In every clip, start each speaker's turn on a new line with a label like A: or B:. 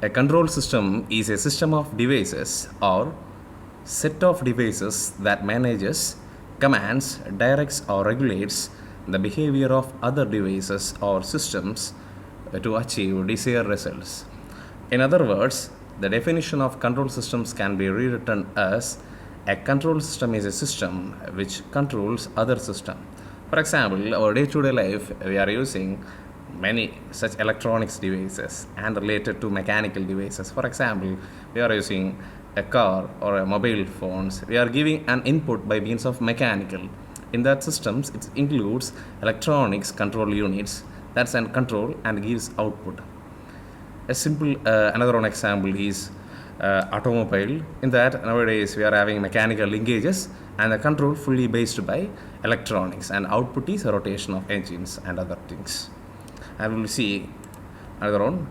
A: A control system is a system of devices or set of devices that manages, commands, directs or regulates the behavior of other devices or systems to achieve desired results. In other words, the definition of control systems can be rewritten as a control system is a system which controls other system. For example, our day-to-day life, we are using many such electronics devices and related to mechanical devices. For example, we are using a car or a mobile phones. We are giving an input by means of mechanical. In that systems, it includes electronics control units that's an control and gives output. A simple another one example is automobile. In that nowadays we are having mechanical linkages and the control fully based by electronics, and output is a rotation of engines and other things. And we will see another one.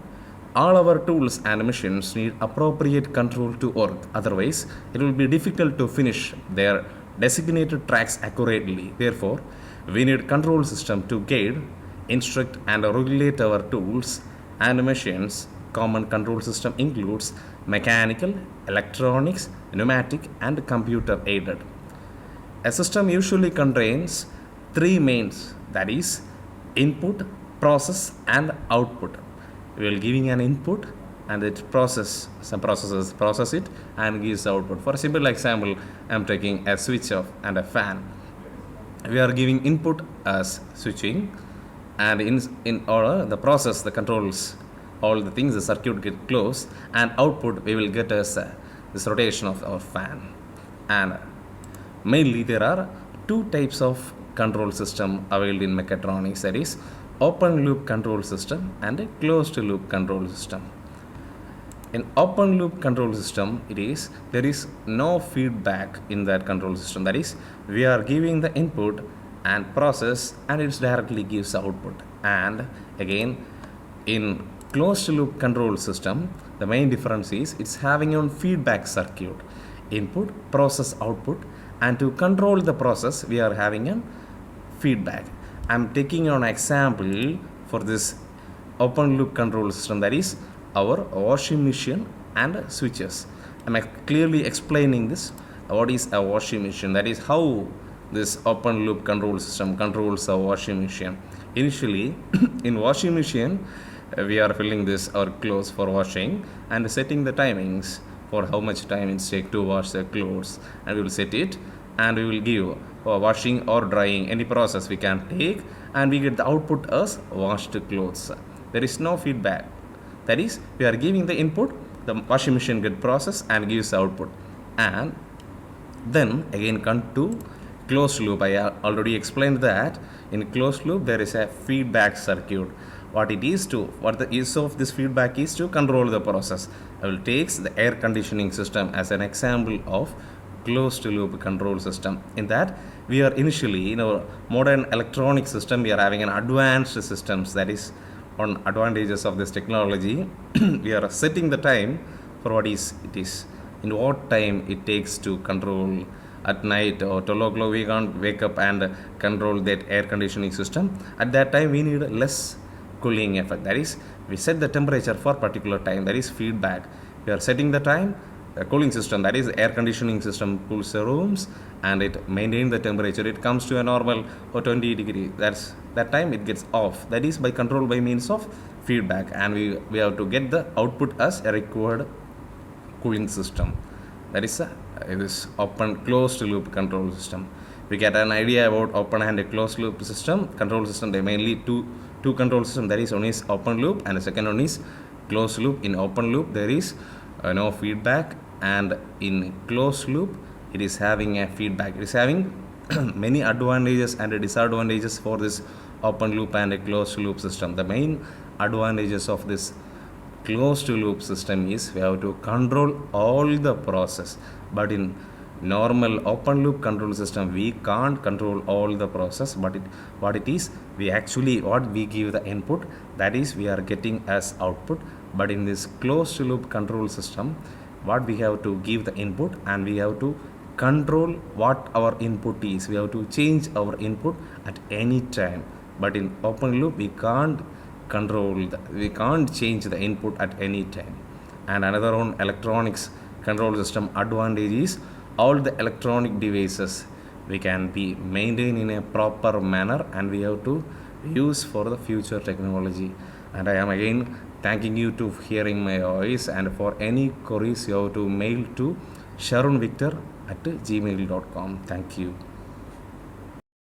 A: All our tools and machines need appropriate control to work, otherwise it will be difficult to finish their designated tracks accurately. Therefore, we need control system to guide, instruct and regulate our tools and machines. Common control system includes mechanical, electronics, pneumatic and computer aided. A system usually contains three mains, that is input, process and output. We are giving an input and it some processes process it and gives output. For a simple example, I am taking a switch off and a fan. We are giving input as switching, and in order the process, the controls, all the things, the circuit get closed, and output we will get as this rotation of our fan. And mainly there are two types of control system available in mechatronics, that is open loop control system and a closed loop control system. In open loop control system, there is no feedback in that control system, that is we are giving the input and process and it directly gives output. And again, in closed loop control system, the main difference is it's having a feedback circuit, input, process, output, and to control the process we are having a feedback. I'm taking an example for this open loop control system, that is our washing machine and switches. I'm clearly explaining this. What is a washing machine? That is how this open loop control system controls a washing machine. Initially, in washing machine, we are filling this our clothes for washing and setting the timings for how much time it takes to wash the clothes, and we will set it and we will give washing or drying, any process we can take, and we get the output as washed clothes. There is no feedback, that is we are giving the input, the washing machine get process and gives the output. And then again come to closed loop. I already explained that in closed loop there is a feedback circuit. What the use of this feedback is to control the process. I will take the air conditioning system as an example of closed loop control system. In that we are initially in our modern electronic system, we are having an advanced systems, that is on advantages of this technology. We are setting the time for what is in what time it takes to control. At night or 12 o'clock we can't wake up and control that air conditioning system. At that time we need less cooling effect, that is we set the temperature for particular time, that is feedback. We are setting the time, a cooling system, that is air conditioning system cools the rooms and it maintains the temperature. It comes to a normal or 20 degree, that time it gets off, that is by control by means of feedback. And we have to get the output as a required cooling system. That is this open closed loop control system. We get an idea about open and a closed loop system control system. They mainly two control system, that is one is open loop and the second one is closed loop. In open loop there is no feedback, and in closed loop it is having a feedback. It is having many advantages and disadvantages for this open loop and a closed loop system. The main advantages of this closed loop system is we have to control all the process, but in normal open loop control system we can't control all the process, but what we give the input, that is we are getting as output. But in this closed loop control system, what we have to give the input and we have to control what our input is. We have to change our input at any time, but in open loop we can't change the input at any time. And another one electronics control system advantage is all the electronic devices we can be maintained in a proper manner, and we have to use for the future technology. And I am again thanking you to hearing my voice, and for any queries you have to mail to sharunvictor@gmail.com. Thank you.